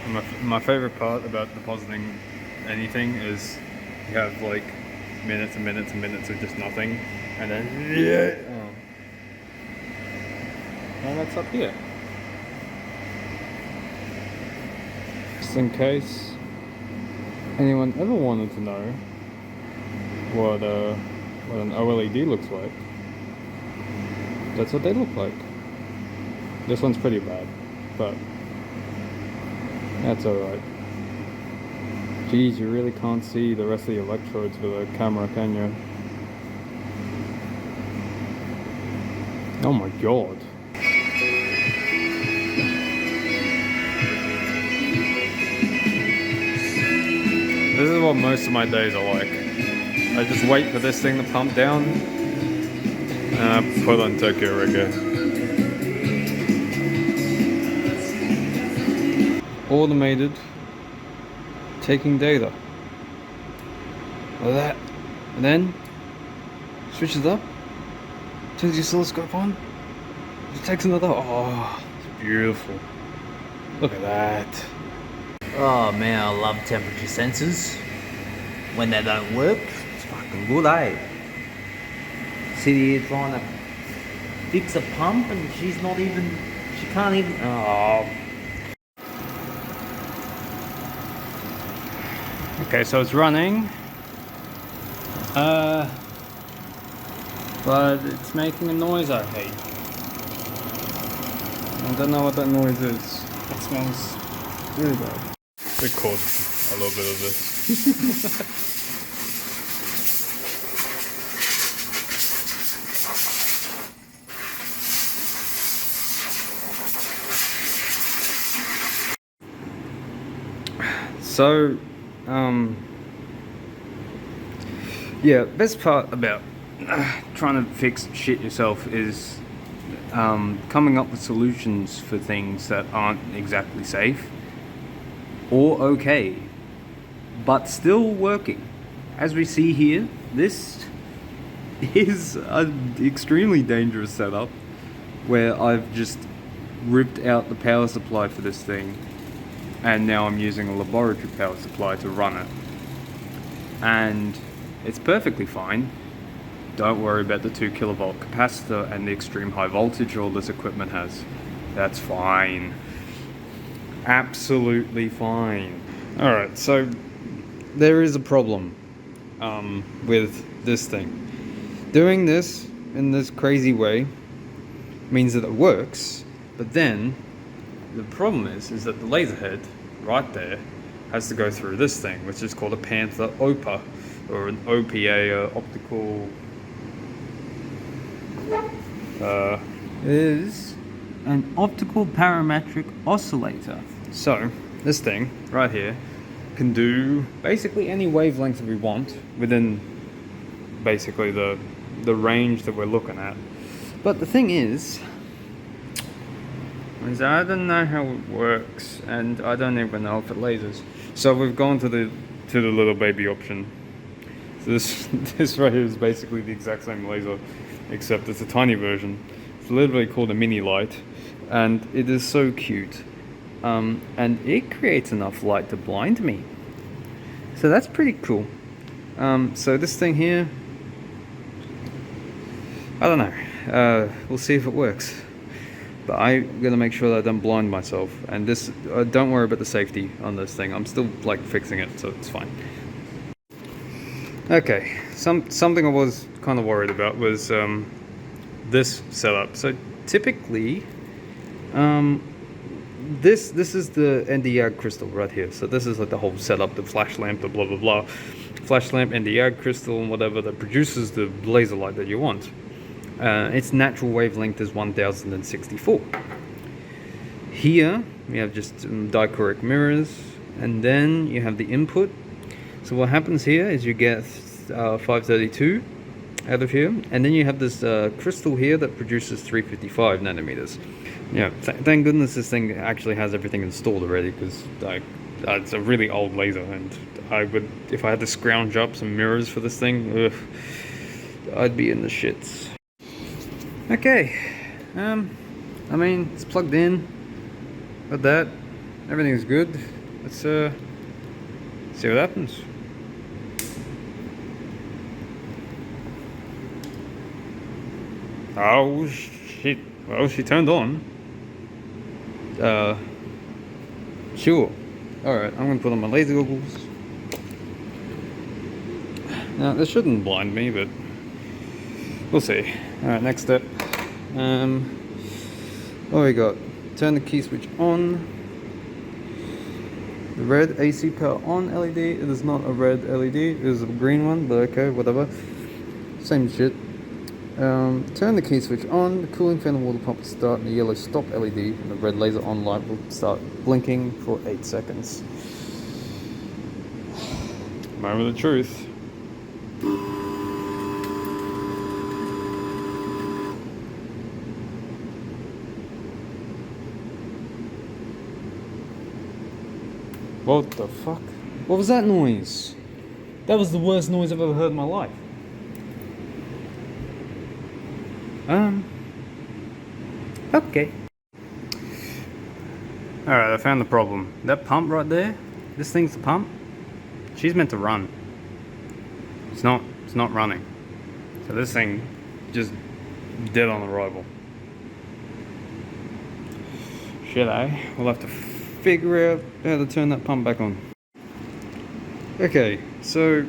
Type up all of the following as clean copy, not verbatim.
My favorite part about depositing anything is you have like minutes and minutes and minutes of just nothing, and then and that's up here. Just in case anyone ever wanted to know what an OLED looks like, that's what they look like. This one's pretty bad, but that's alright. Geez, you really can't see the rest of the electrodes with a camera, can you? Oh my god. This is what most of my days are like. I just wait for this thing to pump down and I put on Tokyo Rigger. Automated, taking data. Like that. And then switches up, turns the oscilloscope on, it takes another. Oh, it's beautiful. Look at that. Oh man, I love temperature sensors. When they don't work, it's fucking good, eh? Sit here trying to fix a pump and she can't even, oh. Okay, so it's running. But it's making a noise I hate. I don't know what that noise is. It smells really bad. Record a little bit of this. So, yeah, best part about trying to fix shit yourself is coming up with solutions for things that aren't exactly safe or okay, but still working. As we see here, this is an extremely dangerous setup where I've just ripped out the power supply for this thing and now I'm using a laboratory power supply to run it. And it's perfectly fine. Don't worry about the 2 kilovolt capacitor and the extreme high voltage all this equipment has. That's fine. Absolutely fine. Alright, so there is a problem with this thing. Doing this in this crazy way means that it works, but then the problem is that the laser head right there has to go through this thing, which is called a Panther OPA, or an OPA, optical is an optical parametric oscillator. So this thing right here can do basically any wavelength that we want within basically the range that we're looking at. But the thing is I don't know how it works, and I don't even know if it lasers. So we've gone to the little baby option. So this right here is basically the exact same laser, except it's a tiny version. It's literally called a mini light, and it is so cute. And it creates enough light to blind me. So that's pretty cool. So this thing here, I don't know. We'll see if it works. But I'm gonna make sure that I don't blind myself. And this, don't worry about the safety on this thing. I'm still like fixing it, so it's fine. Okay, something I was kind of worried about was this setup. So typically, this is the Nd:YAG crystal right here. So this is like the whole setup, the flash lamp, the blah blah blah, flash lamp, Nd:YAG crystal, and whatever that produces the laser light that you want. Its natural wavelength is 1064. Here we have just dichroic mirrors, and then you have the input. So what happens here is you get 532 out of here, and then you have this crystal here that produces 355 nanometers. Yeah, thank goodness this thing actually has everything installed already, because it's a really old laser, and I would, if I had to scrounge up some mirrors for this thing, I'd be in the shits. Okay, I mean, it's plugged in, got that, everything's good. Let's see what happens. Oh shit! Well, she turned on. Sure. All right, I'm gonna put on my laser goggles. Now this shouldn't blind me, but we'll see. All right, next step. What we got? Turn the key switch on. The red AC power on LED. It is not a red LED. It is a green one, but okay, whatever. Same shit. Turn the key switch on. The cooling fan and water pump will start. And the yellow stop LED and the red laser on light will start blinking for 8 seconds. Moment of truth. What the fuck? What was that noise? That was the worst noise I've ever heard in my life. Okay. Alright, I found the problem. That pump right there, this thing's the pump. She's meant to run. It's not running. So this thing just dead on arrival. Shit, eh? We'll have to figure out how to turn that pump back on. Okay, so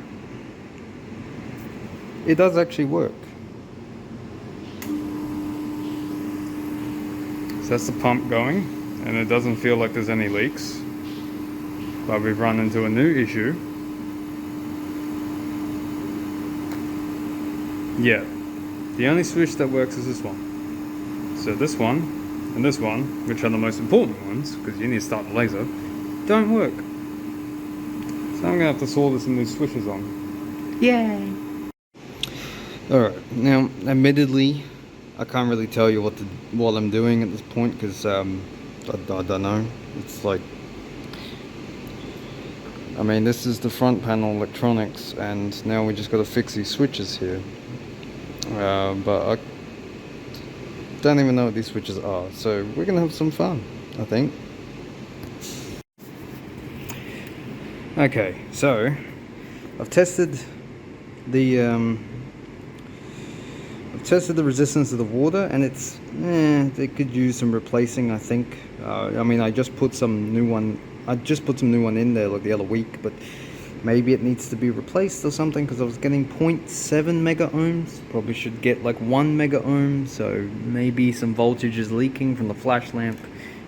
it does actually work. So that's the pump going, and it doesn't feel like there's any leaks. But we've run into a new issue. Yeah, the only switch that works is this one. So this one and this one, which are the most important ones, because you need to start the laser, don't work. So I'm gonna have to solder this new switches on. Yay! Alright, now admittedly, I can't really tell you what I'm doing at this point, because I don't know. It's like, I mean, this is the front panel electronics, and now we just got to fix these switches here. But I don't even know what these switches are, so we're gonna have some fun, I think. Okay, so I've tested the resistance of the water, and it's they could use some replacing, I think. I mean, I just put some new one in there like the other week, but maybe it needs to be replaced or something, because I was getting 0.7 mega ohms. Probably should get like 1 mega ohm, so maybe some voltage is leaking from the flash lamp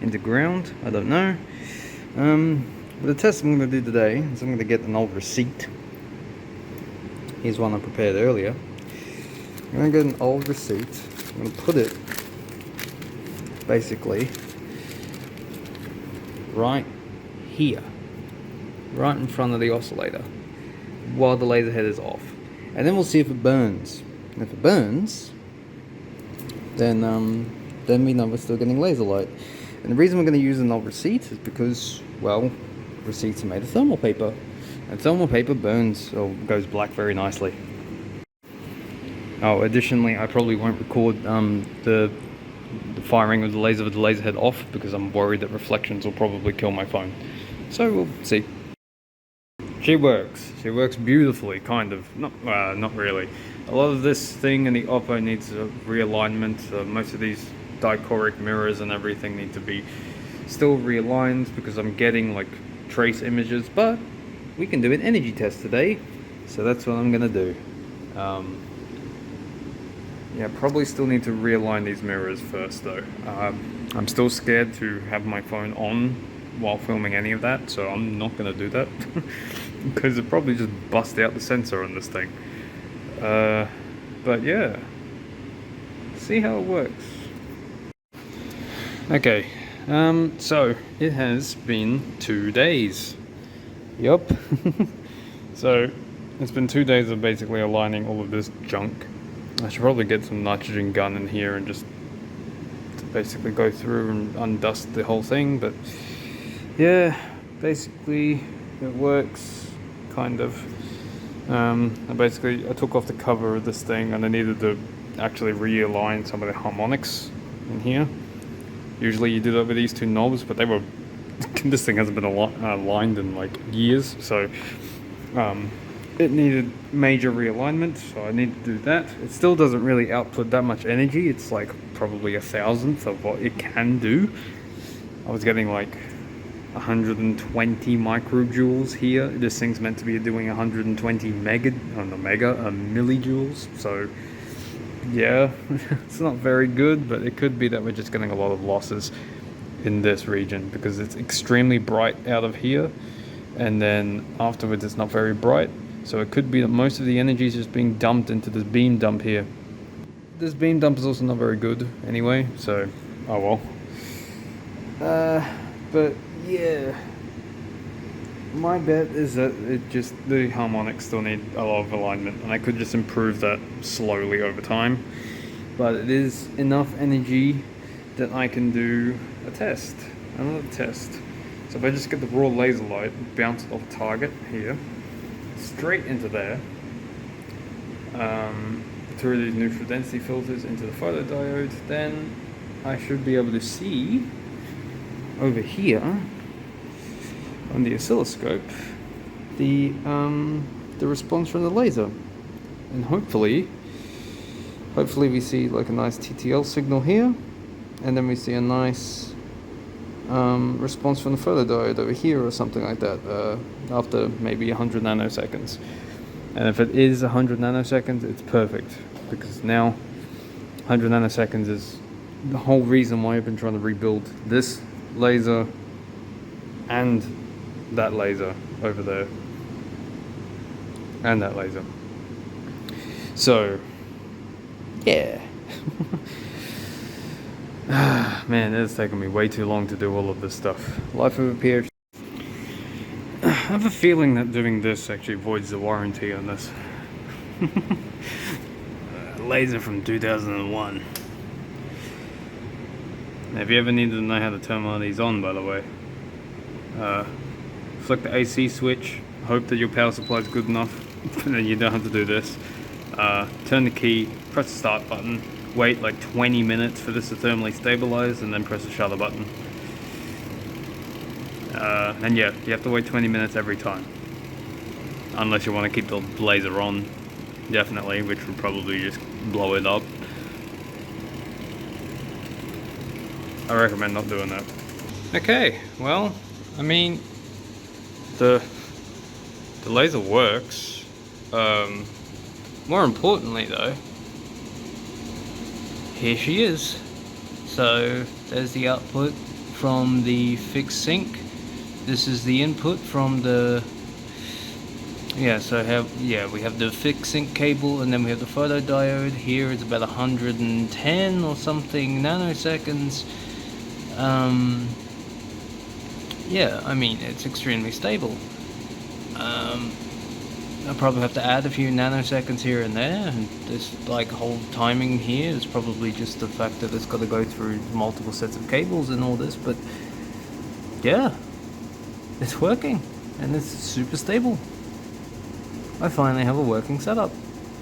into ground. I don't know. But the test I'm going to do today is I'm going to get an old receipt. Here's one I prepared earlier. I'm going to get an old receipt. I'm going to put it basically right here, right in front of the oscillator, while the laser head is off, and then we'll see if it burns. And if it burns, then we know we're still getting laser light. And the reason we're going to use an old receipt is because, well, receipts are made of thermal paper, and thermal paper burns or goes black very nicely. Oh, additionally, I probably won't record the firing of the laser with the laser head off, because I'm worried that reflections will probably kill my phone. So we'll see. She works. She works beautifully, kind of. Not really. A lot of this thing in the Oppo needs a realignment. Most of these dichroic mirrors and everything need to be still realigned, because I'm getting like trace images. But we can do an energy test today, so that's what I'm gonna do. Yeah, probably still need to realign these mirrors first though. I'm still scared to have my phone on while filming any of that, so I'm not going to do that. Because it probably just bust out the sensor on this thing. But yeah, see how it works. Okay, so it has been 2 days. Yup. So it's been 2 days of basically aligning all of this junk. I should probably get some nitrogen gun in here and just basically go through and undust the whole thing, but yeah, basically it works, kind of. I took off the cover of this thing, and I needed to actually realign some of the harmonics in here. Usually you do that with these two knobs, but they were this thing hasn't been aligned in like years, so it needed major realignment, so I need to do that. It still doesn't really output that much energy. It's like probably 1,000th of what it can do. I was getting like 120 microjoules here. This thing's meant to be doing 120 millijoules. So yeah, it's not very good, but it could be that we're just getting a lot of losses in this region because it's extremely bright out of here, and then afterwards it's not very bright. So it could be that most of the energy is just being dumped into this beam dump here. This beam dump is also not very good anyway, so oh well. But yeah, my bet is that the harmonics still need a lot of alignment, and I could just improve that slowly over time. But it is enough energy that I can do another test. So if I just get the raw laser light, bounce it off target here, straight into there, through these neutral density filters into the photodiode, then I should be able to see over here on the oscilloscope the response from the laser, and hopefully we see like a nice TTL signal here, and then we see a nice response from the photodiode over here or something like that after maybe 100 nanoseconds. And if it is 100 nanoseconds, it's perfect, because now 100 nanoseconds is the whole reason why I've been trying to rebuild this laser and that laser over there and that laser. So yeah. Man, it's taken me way too long to do all of this stuff. Life of a PhD. I have a feeling that doing this actually voids the warranty on this. Laser from 2001. Now, if you ever needed to know how to turn one of these on, by the way, flick the AC switch, hope that your power supply is good enough, and then you don't have to do this. Turn the key, press the start button, wait like 20 minutes for this to thermally stabilize, and then press the shutter button. And yeah, you have to wait 20 minutes every time. Unless you want to keep the laser on, definitely, which would probably just blow it up. I recommend not doing that. Okay, well, I mean, the laser works. More importantly though, here she is. So there's the output from the fixed sync. This is the input from the, we have the fixed sync cable, and then we have the photodiode. Here it's about 110 or something nanoseconds. Yeah, I mean, it's extremely stable. I'll probably have to add a few nanoseconds here and there, and this like whole timing here is probably just the fact that it's got to go through multiple sets of cables and all this, but yeah, it's working and it's super stable. I finally have a working setup.